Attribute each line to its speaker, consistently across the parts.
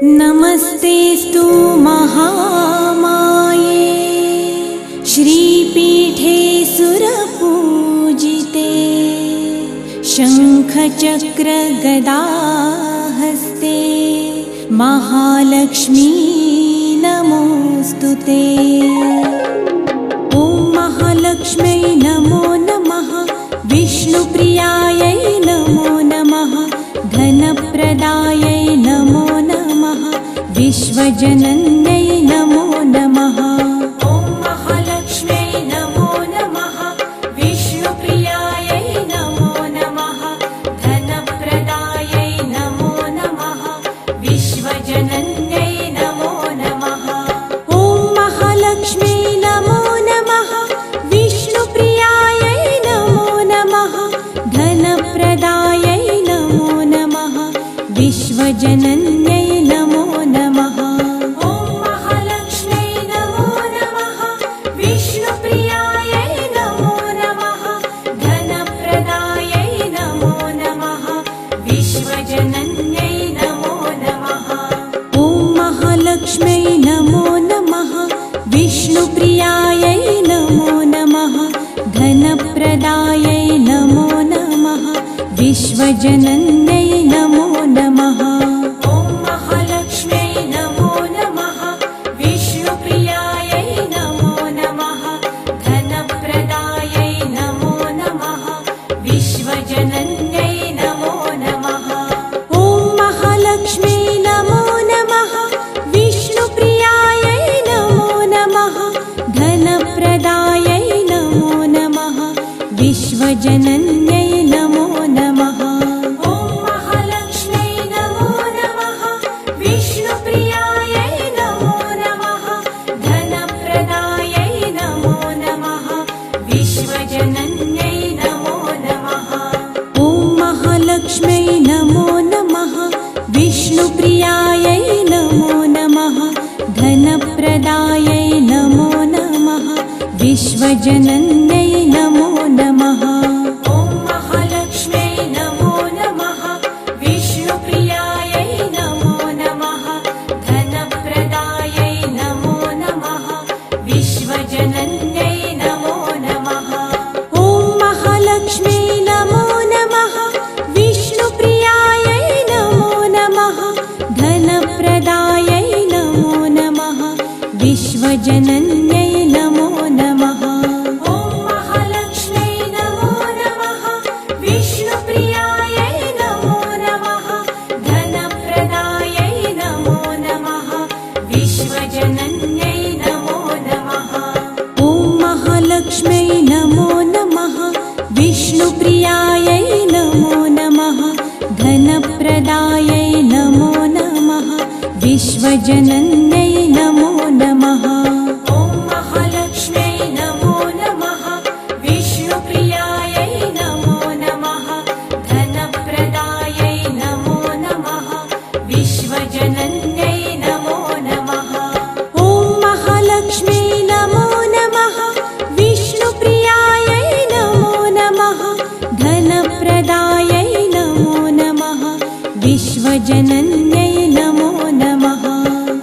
Speaker 1: नमस्तेस्तु महामाये श्रीपीठे सुरपूजिते शङ्खचक्रगदाहस्ते महालक्ष्मी नमोऽस्तुते। ॐ महालक्ष्म्यै नमो नमः, विष्णुप्रियायै नमो नमः, धनप्रदायै नमो नमः, विश्वजनन्यै नमो नमः। ॐ महालक्ष्म्यै नमो नमः, विष्णुप्रियायै नमो नमः, धनप्रदायै नमो नमः, विश्वजनन्यै नमो नमः। ॐ महालक्ष्म्यै नमो नमः, विष्णुप्रियायै नमो नमः, धनप्रदायै नमो नमः, विश्वजनन्यै नमो नमः। ॐ महालक्ष्म्यै नमो नमः, विष्णुप्रियायै नमो नमः, धनप्रदायै नमो नमः, विश्वजनन्यै नमो नमः। ॐ महालक्ष्म्यै नमो नमः, विष्णुप्रियायै नमो नमः, धनप्रदायै नमो नमः, विश्वजनन्यै नमो नमः। ॐ महालक्ष्म्यै नमो नमः, विष्णुप्रियायै नमो नमः, धनप्रदायै नमो नमः, विश्वजनन्यै नमो नमः। ॐ महालक्ष्म्यै नमो नमः, विष्णुप्रियायै नमो नमः, धनप्रदायै नमो नमः, विश्वजनन्यै नमो नमः। ॐ महालक्ष्म्यै नमो नमः, विष्णुप्रियायै नमो नमः, धनप्रदायै नमो नमः, विश्वजनन्यै नमो नमः। ॐ महालक्ष्म्यै नमो नमः, विष्णुप्रियायै नमो नमः, धनप्रदायै नमो नमः, विश्वजनन्यै नमो नमः। ॐ महालक्ष्म्यै नमो नमः, विष्णुप्रियायै नमो नमः, धनप्रदायै नमो नमः, विश्वजनन्यै नमो नमः। ॐ महालक्ष्म्यै नमो नमः, विष्णुप्रियायै नमो नमः, धनप्रदायै नमो नमः, विश्वजनन्यै नमो नमः। ॐ महालक्ष्म्यै नमो नमः, विष्णुप्रियायै नमो नमः, धनप्रदायै नमो नमः, विश्वजनन्यै नमो नमः। ॐ महालक्ष्म्यै नमो नमः, विष्णुप्रियायै नमो नमः, धनप्रदायै नमो नमः, विश्वजनन्यै नमो नमः। ॐ महालक्ष्म्यै नमो नमः, विष्णुप्रियायै नमो नमः, धनप्रदायै नमो नमः, विश्वजनन्यै नमो नमः। ॐ महालक्ष्म्यै नमो नमः, विष्णुप्रियायै नमो नमः, धनप्रदायै नमो नमः, विश्वजनन्यै नमो नमः।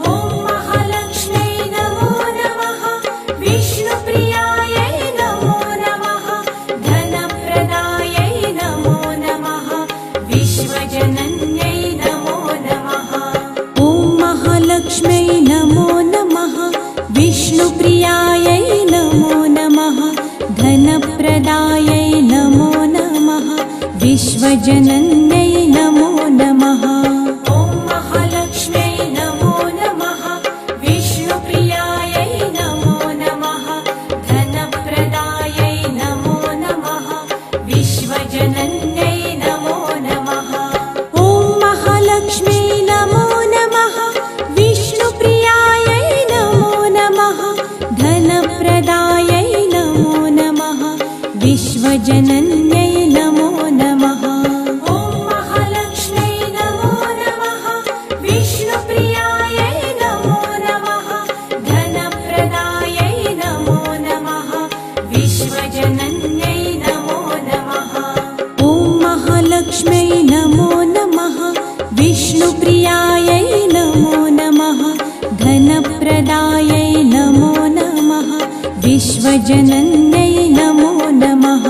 Speaker 1: ॐ महालक्ष्म्यै नमो नमः, विष्णुप्रियायै नमो नमः, धनप्रदायै नमो नमः, विश्वजनन्यै नमो नमः। ॐ महालक्ष्म्यै नमो नमः, विष्णुप्रियायै नमो नमः, धनप्रदायै नमो नमः, विश्वजनन्यै नमो नमः। ॐ महालक्ष्म्यै नमो नमः, विष्णुप्रियायै नमो नमः, धनप्रदायै नमो नमः, विश्वजनन्यै नमो नमः। ॐ महालक्ष्म्यै नमो नमः, विष्णुप्रियायै नमो नमः, धनप्रदायै नमो नमः, विश्वजनन्यै नमो नमः। ॐ महालक्ष्म्यै नमो नमः, विष्णुप्रियायै नमो नमः, धनप्रदायै नमो नमः, विश्वजनन्यै नमो नमः। ॐ महालक्ष्म्यै नमो नमः, विष्णुप्रियायै नमो
Speaker 2: विश्वजनन्यै नमो नमः।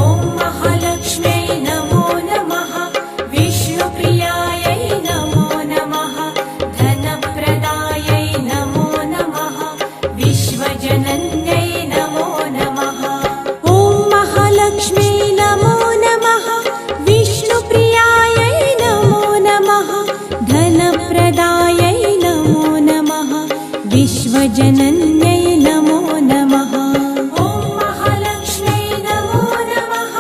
Speaker 1: ॐ महालक्ष्म्यै नमो नमः। विष्णुप्रियायै नमो नमः। धनप्रदायै नमो नमः। विश्वजनन्यै नमो नमः।
Speaker 2: ॐ महालक्ष्म्यै नमो नमः। विष्णुप्रियायै नमो नमः। धनप्रदायै नमो नमः। विश्वजनन्यै नमो नमः।
Speaker 1: ॐ महालक्ष्म्यै नमो नमः।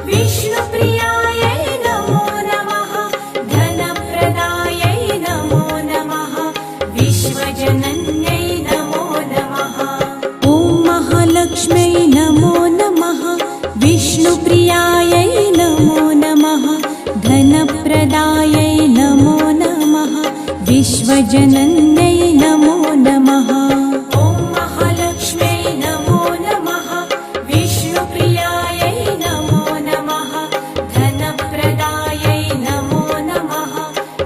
Speaker 1: विष्णुप्रियायै नमो नमः। धनप्रदायै नमो नमः। विश्वजनन्यै नमो नमः।
Speaker 2: ॐ महालक्ष्म्यै नमो नमः। विष्णुप्रियायै नमो नमः। धनप्रदायै नमो नमः। विश्वजनन्यै नमो नमः।
Speaker 1: ॐ महालक्ष्म्यै नमो नमः। विष्णुप्रियायै नमो नमः। धनप्रदायै नमो नमः।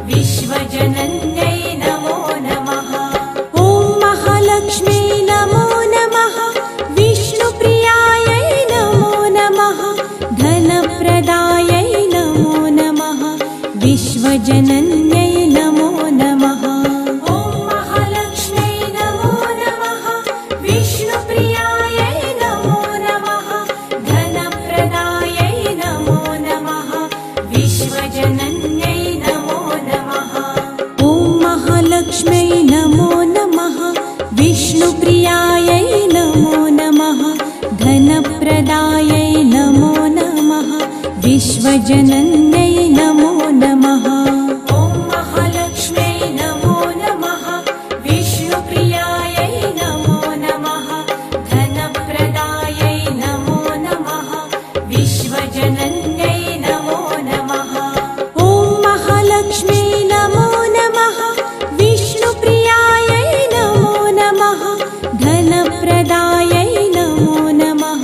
Speaker 1: विश्वजनन्यै नमो नमः।
Speaker 2: ॐ महालक्ष्म्यै नमो नमः। विष्णुप्रियायै नमो नमः। धनप्रदायै नमो नमः। विश्वजनन्यै नमो नमः।
Speaker 1: ॐ महालक्ष्म्यै नमो नमः। विष्णुप्रियायै नमो नमः। धनप्रदायै नमो नमः। विश्वजनन्यै नमो नमः।
Speaker 2: ॐ महालक्ष्म्यै नमो नमः। विष्णुप्रियायै नमो नमः। धनप्रदायै नमो नमः। विश्वजनन्यै नमो नमः।
Speaker 1: ॐ महालक्ष्म्यै नमो नमः। विष्णुप्रियायै नमो नमः। धनप्रदायै नमो नमः। विश्वजनन्यै नमो नमः।
Speaker 2: ॐ महालक्ष्म्यै नमो नमः। विष्णुप्रियायै नमो नमः। धनप्रदायै नमो नमः।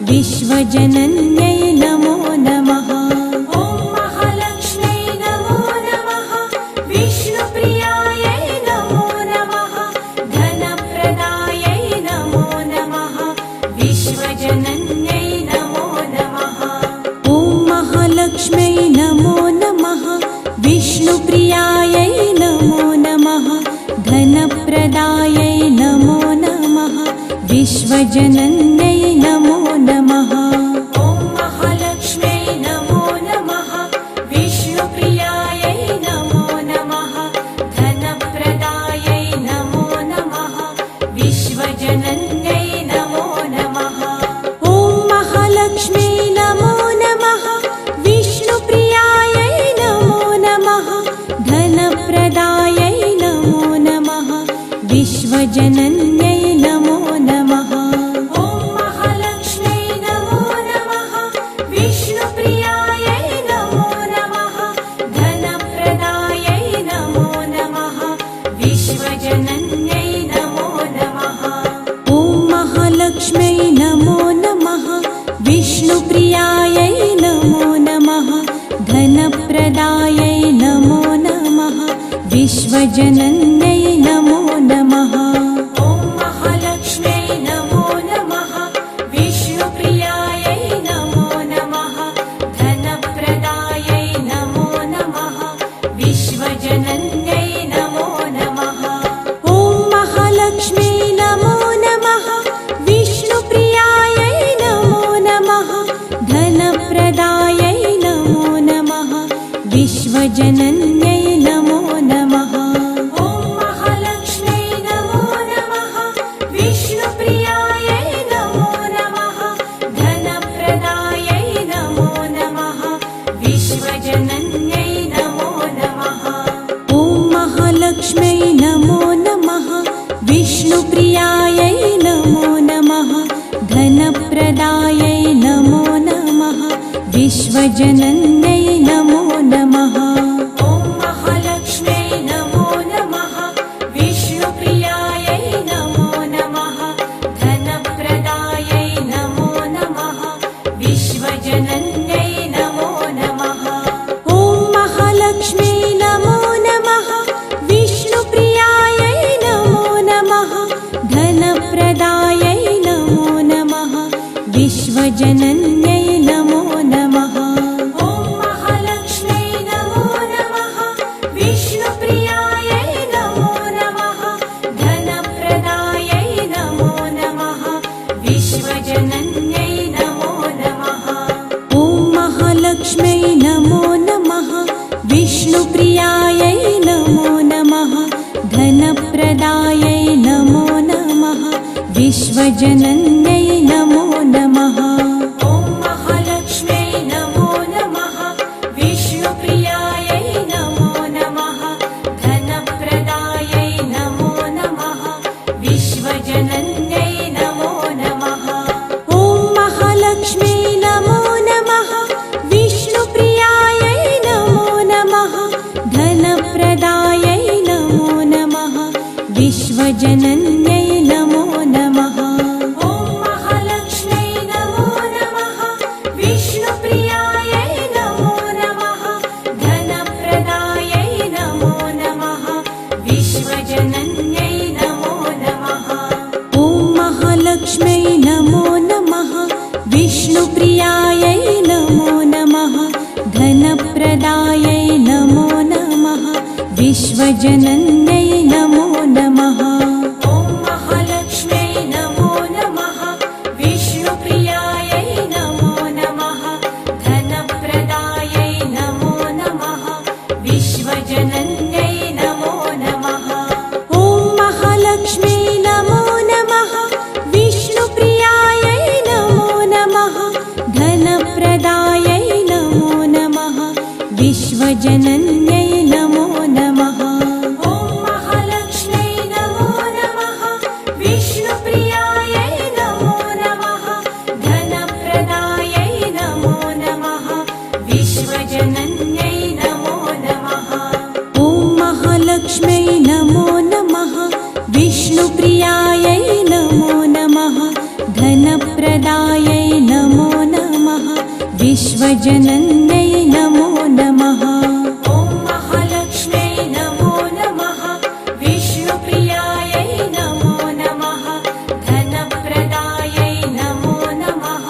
Speaker 2: विश्वजनन्यै नमो नमः।
Speaker 1: ॐ महालक्ष्म्यै नमो नमः। विष्णुप्रियायै नमो नमः। धनप्रदायै नमो नमः। विश्वजनन्यै नमो नमः।
Speaker 2: ॐ महालक्ष्म्यै नमो नमः। विष्णुप्रियायै नमो नमः। धनप्रदायै नमो नमः। विश्वजनन्यै नमो नमः।
Speaker 1: ॐ महालक्ष्म्यै नमो नमः। विष्णुप्रियायै नमो नमः। धनप्रदायै नमो नमः। विश्वजनन्यै नमो नमः।
Speaker 2: ॐ महालक्ष्म्यै नमो नमः। विष्णुप्रियायै नमो नमः। धनप्रदायै नमो नमः। विश्वजनन्यै नमो नमः।
Speaker 1: ॐ महालक्ष्म्यै नमो नमः। विष्णुप्रियायै नमो नमः। धनप्रदायै नमो नमः। विश्वजनन्यै नमो नमः।
Speaker 2: ॐ महालक्ष्म्यै नमो नमः। विष्णुप्रियायै नमो नमः। धनप्रदायै नमो नमः। विश्वजनन्यै नमो नमः।
Speaker 1: ॐ महालक्ष्म्यै नमो नमः। विष्णुप्रियायै नमो नमः। धनप्रदायै नमो नमः। विश्वजनन्यै नमो नमः।
Speaker 2: ॐ महालक्ष्म्यै नमो नमः। विष्णुप्रियायै नमो नमः। धनप्रदायै नमो नमः। विश्वजनन्यै नमो नमः।
Speaker 1: ॐ महालक्ष्म्यै नमो नमः। विष्णुप्रियायै नमो नमः। धनप्रदायै नमो नमः। विश्वजनन्यै नमो नमः।
Speaker 2: ॐ महालक्ष्म्यै नमो नमः। विष्णुप्रियायै नमो नमः। धनप्रदायै नमो नमः। विश्वजनन्यै नमो नमः।
Speaker 1: ॐ महालक्ष्म्यै नमो नमः। विष्णुप्रियायै नमो नमः। धनप्रदायै नमो नमः। विश्वजनन्यै नमो नमः।
Speaker 2: ॐ महालक्ष्म्यै नमो नमः। विष्णुप्रियायै नमो नमः। धनप्रदायै नमो नमः। महालक्ष्म्यै नमो नमः विष्णुप्रियायै नमो नमः धनप्रदायै नमो नमः विश्वजनन्यै नमो नमः
Speaker 1: ॐ महालक्ष्म्यै नमो नमः विष्णुप्रियायै नमो नमः धनप्रदायै नमो नमः विश्वजनन्यै नमो नमः
Speaker 2: ॐ महालक्ष्म्यै नमो नमः विष्णुप्रियायै नमो नमः धनप्रदायै नमो नमः विश्वजनन्यै नमो नमः
Speaker 1: ॐ महालक्ष्म्यै नमो नमः विष्णुप्रियायै नमो नमः धनप्रदायै नमो नमः विश्वजनन्यै नमो नमः
Speaker 2: ॐ महालक्ष्म्यै नमो नमः विष्णुप्रियायै नमो नमः धनप्रदायै नमो नमः विश्वजनन्यै नमो नमः
Speaker 1: ॐ महालक्ष्म्यै नमो नमः विष्णुप्रियायै नमो नमः धनप्रदायै नमो नमः विश्वजनन्यै नमो नमः
Speaker 2: ॐ महालक्ष्म्यै नमो नमः विष्णुप्रियायै नमो नमः धनप्रदायै नमो नमः विश्वजनन्यै नमो नमः
Speaker 1: ॐ महालक्ष्म्यै नमो नमः विष्णुप्रियायै नमो नमः धनप्रदायै नमो नमः विश्वजनन्यै नमो नमः
Speaker 2: ॐ महालक्ष्म्यै नमो नमः विष्णुप्रियायै नमो नमः धनप्रदायै नमो नमः विश्वजनन्यै नमो नमः
Speaker 1: ॐ महालक्ष्म्यै नमो नमः विष्णुप्रियायै नमो नमः धनप्रदायै नमो नमः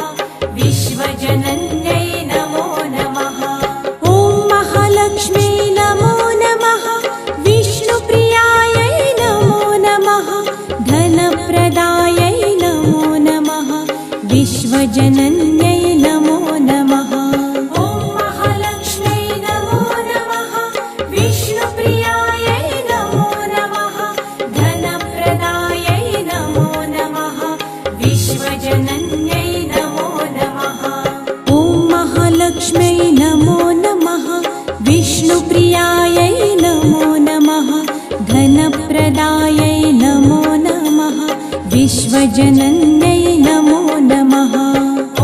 Speaker 1: विश्वजनन्यै नमो नमः
Speaker 2: ॐ महालक्ष्म्यै नमो नमः विष्णुप्रियायै नमो नमः धनप्रदायै नमो नमः विश्वजनन्यै नमो नमः
Speaker 1: ॐ महालक्ष्म्यै नमो नमः विष्णुप्रियायै नमो नमः धनप्रदायै नमो नमः विश्वजनन्यै नमो नमः
Speaker 2: ॐ महालक्ष्म्यै नमो नमः विष्णुप्रियायै नमो नमः धनप्रदायै नमो नमः विश्वजनन्यै नमो नमः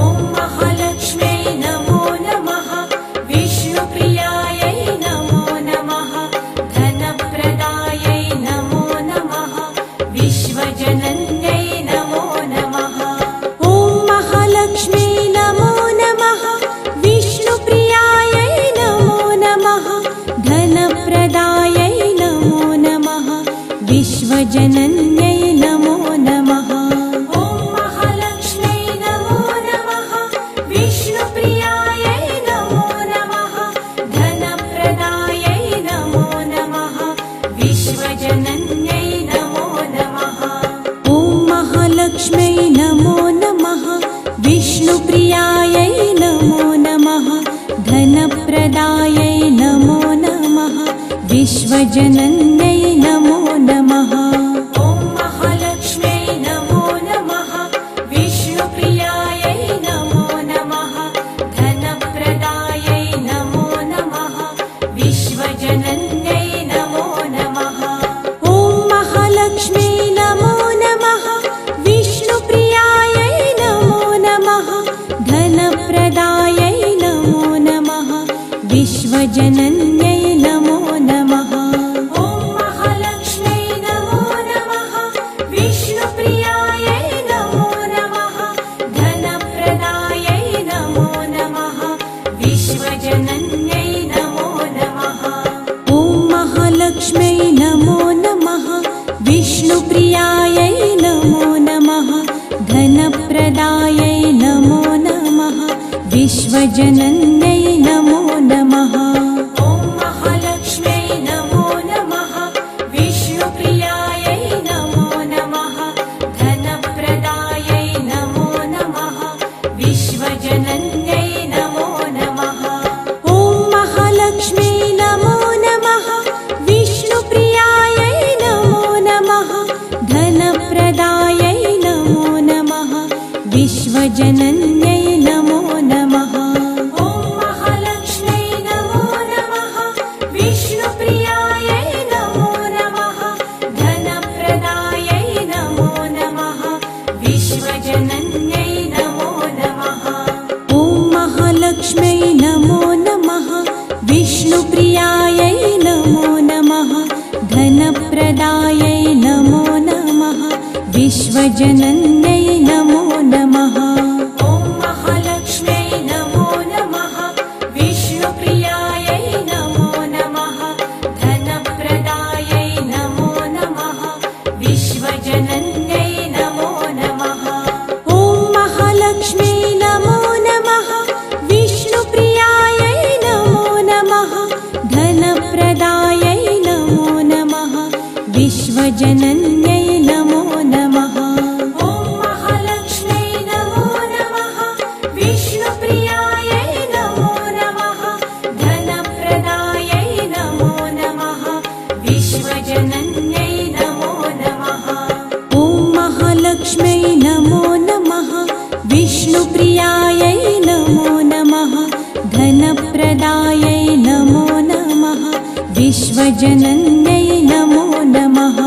Speaker 1: ॐ महालक्ष्म्यै नमो नमः विष्णुप्रियायै नमो नमः धनप्रदायै नमो नमः विश्वजनन्यै नमो नमः
Speaker 2: ॐ महालक्ष्म्यै नमो नमः विष्णुप्रियायै नमो नमः धनप्रदायै नमो नमः विश्वजनन्यै नमो नमः
Speaker 1: ॐ महालक्ष्म्यै नमो नमः विष्णुप्रियायै नमो नमः धनप्रदायै नमो नमः विश्वजनन्यै नमो नमः
Speaker 2: ॐ महालक्ष्म्यै नमो नमः विष्णुप्रियायै नमो नमः धनप्रदायै नमो नमः विश्वजनन्यै नमो नमः
Speaker 1: ॐ महालक्ष्म्यै नमो नमः विष्णुप्रियायै नमो नमः धनप्रदायै नमो नमः विश्वजनन्यै नमो नमः
Speaker 2: ॐ महालक्ष्म्यै नमो नमः विष्णुप्रियायै नमो नमः धनप्रदायै नमो नमः विश्वजनन्यै नमो नमः
Speaker 1: ॐ महालक्ष्म्यै नमो नमः विष्णुप्रियायै नमो नमः धनप्रदायै नमो नमः विश्वजनन्यै नमो नमः
Speaker 2: ॐ महालक्ष्म्यै नमो नमः विष्णुप्रियायै नमो नमः धनप्रदायै नमो नमः विश्वजनन्यै नमो नमः
Speaker 1: ॐ महालक्ष्म्यै नमो नमः विष्णुप्रियायै नमो नमः धनप्रदायै नमो नमः विश्वजनन्यै नमो नमः
Speaker 2: विश्वजनन्यै नमो नमः।
Speaker 1: ॐ महालक्ष्म्यै नमो नमः। विष्णुप्रियायै नमो नमः। धनप्रदायै नमो नमः। विश्वजनन्यै नमो नमः।
Speaker 2: ॐ महालक्ष्म्यै नमो नमः। विष्णुप्रियायै नमो नमः। धनप्रदायै नमो नमः। विश्वजनन्यै नमो नमः।
Speaker 1: ॐ महालक्ष्म्यै नमो नमः। विष्णुप्रियायै नमो नमः। धनप्रदायै नमो नमः। विश्वजनन्यै नमो नमः।
Speaker 2: ॐ महालक्ष्म्यै नमो नमः। विष्णुप्रियायै नमो नमः। धनप्रदायै नमो नमः। विश्वजनन्यै नमो नमः।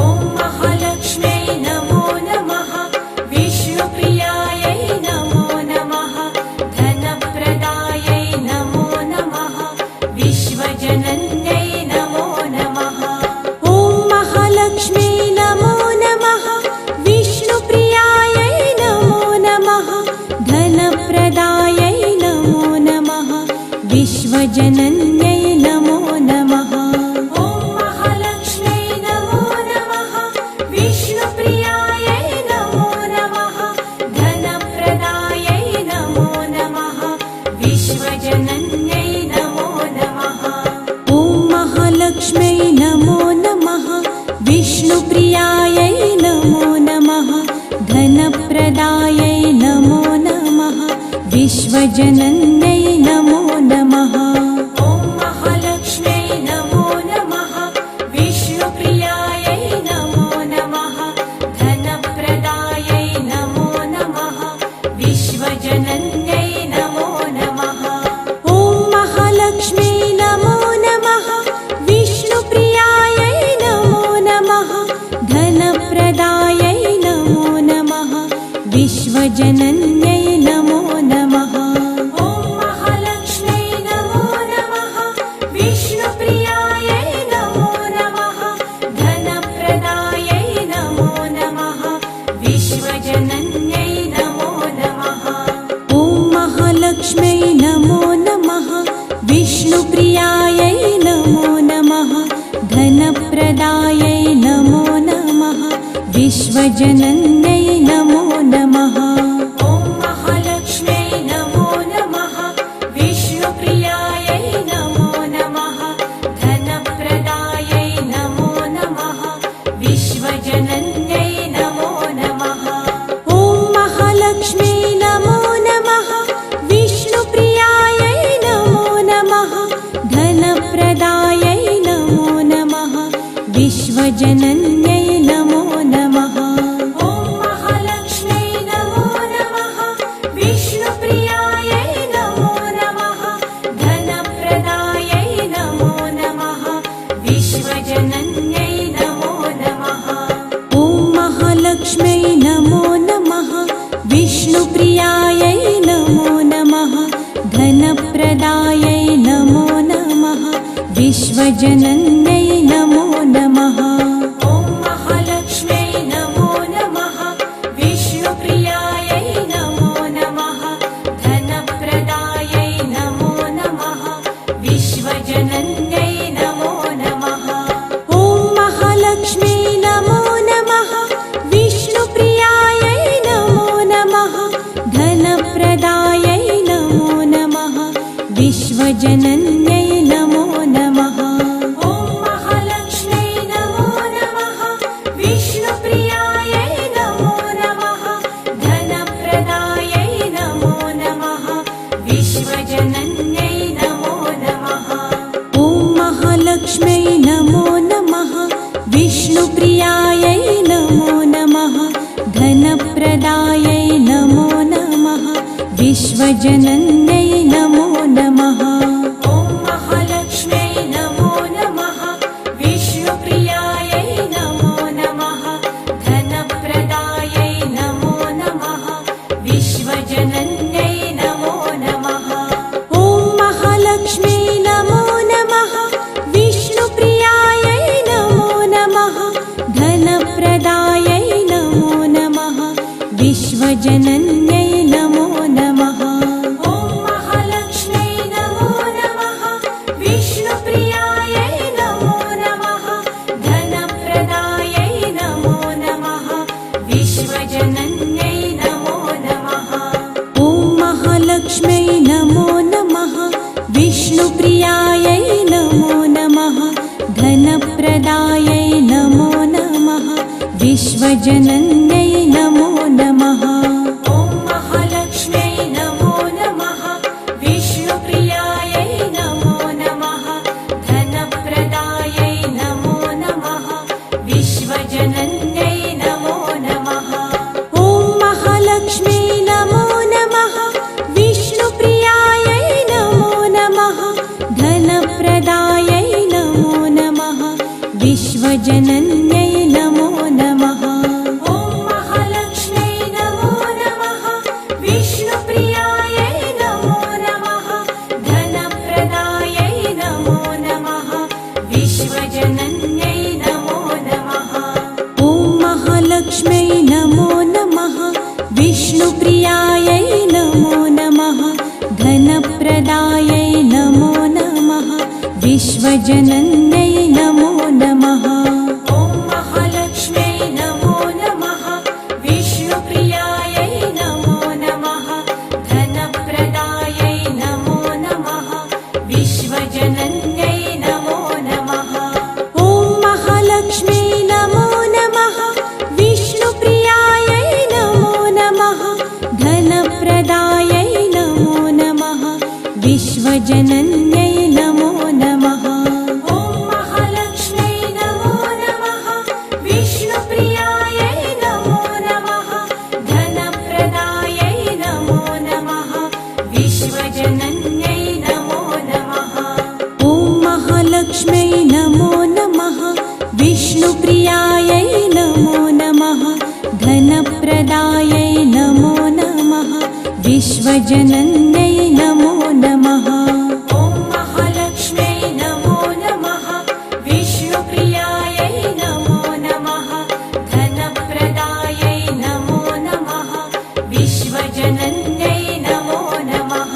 Speaker 1: ॐ महालक्ष्म्यै नमो नमः। विष्णुप्रियायै नमो नमः। धनप्रदायै नमो नमः। विश्वजनन्यै नमो नमः।
Speaker 2: ॐ महालक्ष्म्यै नमो नमः। विष्णुप्रियायै नमो नमः। धनप्रदायै नमो नमः। विश्वजनन्यै नमो नमः।
Speaker 1: ॐ महालक्ष्म्यै नमो नमः। विष्णुप्रियायै नमो नमः। धनप्रदायै नमो नमः। विश्वजनन्यै नमो नमः।
Speaker 2: ॐ महालक्ष्म्यै नमो नमः। विष्णुप्रियायै नमो नमः। धनप्रदायै नमो नमः। विश्वजनन्यै नमो नमः।
Speaker 1: ॐ महालक्ष्म्यै नमो नमः। विष्णुप्रियायै नमो नमः। धनप्रदायै नमो नमः। विश्वजनन्यै नमो नमः।
Speaker 2: ॐ महालक्ष्म्यै नमो नमः। विष्णुप्रियायै नमो नमः। धनप्रदायै नमो नमः। विश्वजनन्यै नमो नमः।
Speaker 1: ॐ महालक्ष्म्यै नमो नमः। विष्णुप्रियायै नमो नमः। धनप्रदायै नमो नमः। विश्वजनन्यै नमो नमः।
Speaker 2: ॐ महालक्ष्म्यै नमो नमः। विष्णुप्रियायै नमो नमः। धनप्रदायै नमो नमः। विश्वजनन्यै नमो नमः।
Speaker 1: ॐ महालक्ष्म्यै नमो नमः। विष्णुप्रियायै नमो नमः। धनप्रदायै नमो नमः। विश्वजनन्यै नमो नमः।
Speaker 2: ॐ महालक्ष्म्यै नमो नमः। विष्णुप्रियायै नमो नमः। धनप्रदायै नमो नमः। विश्वजनन्यै नमो नमः।
Speaker 1: ॐ महालक्ष्म्यै नमो नमः। विष्णुप्रियायै नमो नमः। धनप्रदायै नमो नमः। विश्वजनन्यै नमो नमः।
Speaker 2: ॐ महालक्ष्म्यै नमो नमः। विष्णुप्रियायै नमो नमः। धनप्रदायै नमो नमः। विश्वजनन्यै नमो नमः।
Speaker 1: ॐ महालक्ष्म्यै नमो नमः। विष्णुप्रियायै नमो नमः। धनप्रदायै नमो नमः। विश्वजनन्यै नमो नमः।
Speaker 2: ॐ महालक्ष्म्यै नमो नमः। विष्णुप्रियायै नमो नमः। धनप्रदायै नमो नमः। विश्वजनन्यै नमो नमः।
Speaker 1: ॐ महालक्ष्म्यै नमो नमः। विष्णुप्रियायै नमो नमः। धनप्रदायै नमो नमः। विश्वजनन्यै नमो नमः।
Speaker 2: ॐ महालक्ष्म्यै नमो नमः। विष्णुप्रियायै नमो नमः। धनप्रदायै नमो नमः। विश्वजनन्यै नमो नमः।
Speaker 1: ॐ महालक्ष्म्यै नमो नमः। विष्णुप्रियायै नमो नमः। धनप्रदायै नमो नमः। विश्वजनन्यै नमो नमः।
Speaker 2: ॐ महालक्ष्म्यै नमो नमः। विष्णुप्रियायै नमो नमः। धनप्रदायै नमो नमः। विष्णुप्रियायै नमो नमः धनप्रदायै नमो नमः विश्वजनन्यै नमो नमः
Speaker 1: ॐ महालक्ष्म्यै नमो नमः विष्णुप्रियायै नमो नमः धनप्रदायै नमो नमः विश्वजनन्यै नमो नमः
Speaker 2: ॐ महालक्ष्म्यै नमो नमः विष्णुप्रियायै नमो नमः धनप्रदायै नमो नमः विश्वजनन्यै नमो नमः
Speaker 1: ॐ महालक्ष्म्यै नमो नमः विष्णुप्रियायै नमो नमः धनप्रदायै नमो नमः विश्वजनन्यै नमो नमः
Speaker 2: ॐ महालक्ष्म्यै नमो नमः विष्णुप्रियायै नमो नमः धनप्रदायै नमो नमः विश्वजनन्यै नमो नमः
Speaker 1: ॐ महालक्ष्म्यै नमो नमः विष्णुप्रियायै नमो नमः धनप्रदायै नमो नमः विश्वजनन्यै नमो नमः
Speaker 2: ॐ महालक्ष्म्यै नमो नमः विष्णुप्रियायै नमो नमः धनप्रदायै नमो नमः विश्वजनन्यै नमो नमः
Speaker 1: ॐ महालक्ष्म्यै नमो नमः विष्णुप्रियायै नमो नमः धनप्रदायै नमो नमः विश्वजनन्यै नमो नमः
Speaker 2: ॐ महालक्ष्म्यै नमो नमः विष्णुप्रियायै नमो नमः धनप्रदायै नमो नमः विश्वजनन्यै नमो नमः
Speaker 1: ॐ महालक्ष्म्यै नमो नमः विष्णुप्रियायै नमो नमः धनप्रदायै नमो नमः विश्वजनन्यै नमो नमः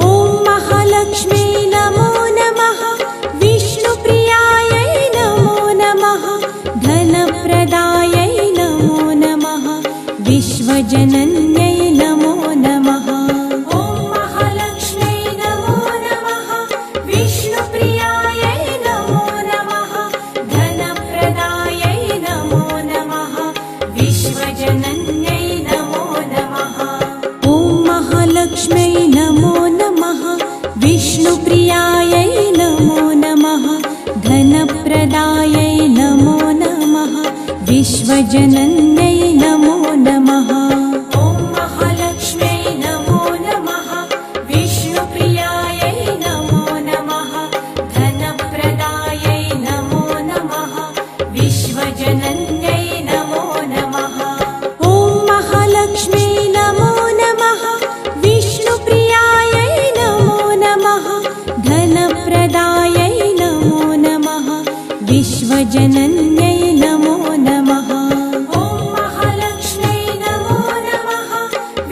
Speaker 2: ॐ महालक्ष्म्यै नमो नमः विष्णुप्रियायै नमो नमः धनप्रदायै नमो नमः विश्वजनन्यै नमो नमः
Speaker 1: ॐ महालक्ष्म्यै नमो नमः विष्णुप्रियायै नमो नमः धनप्रदायै नमो नमः विश्वजनन्यै नमो नमः
Speaker 2: ॐ महालक्ष्म्यै नमो नमः विष्णुप्रियायै नमो नमः धनप्रदायै नमो नमः विश्वजनन्यै नमो नमः
Speaker 1: ॐ महालक्ष्म्यै नमो नमः विष्णुप्रियायै नमो नमः धनप्रदायै नमो नमः विश्वजनन्यै नमो नमः
Speaker 2: ॐ महालक्ष्म्यै नमो नमः विष्णुप्रियायै नमो नमः धनप्रदायै नमो नमः विश्वजनन्यै नमो नमः
Speaker 1: ॐ महालक्ष्म्यै नमो नमः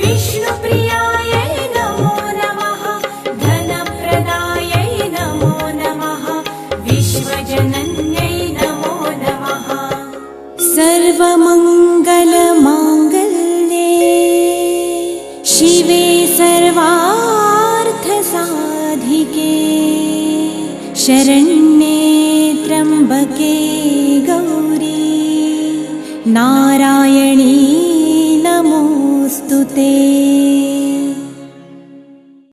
Speaker 1: विष्णुप्रियायै नमो नमः धनप्रदायै नमो नमः विश्वजनन्यै नमो नमः
Speaker 2: सर्वमङ्गलमाङ्गल्ये शिवे सर्वार्थसाधिके शरण्ये त्र्यम्बके गौरी नारायणी नमोऽस्तु ते।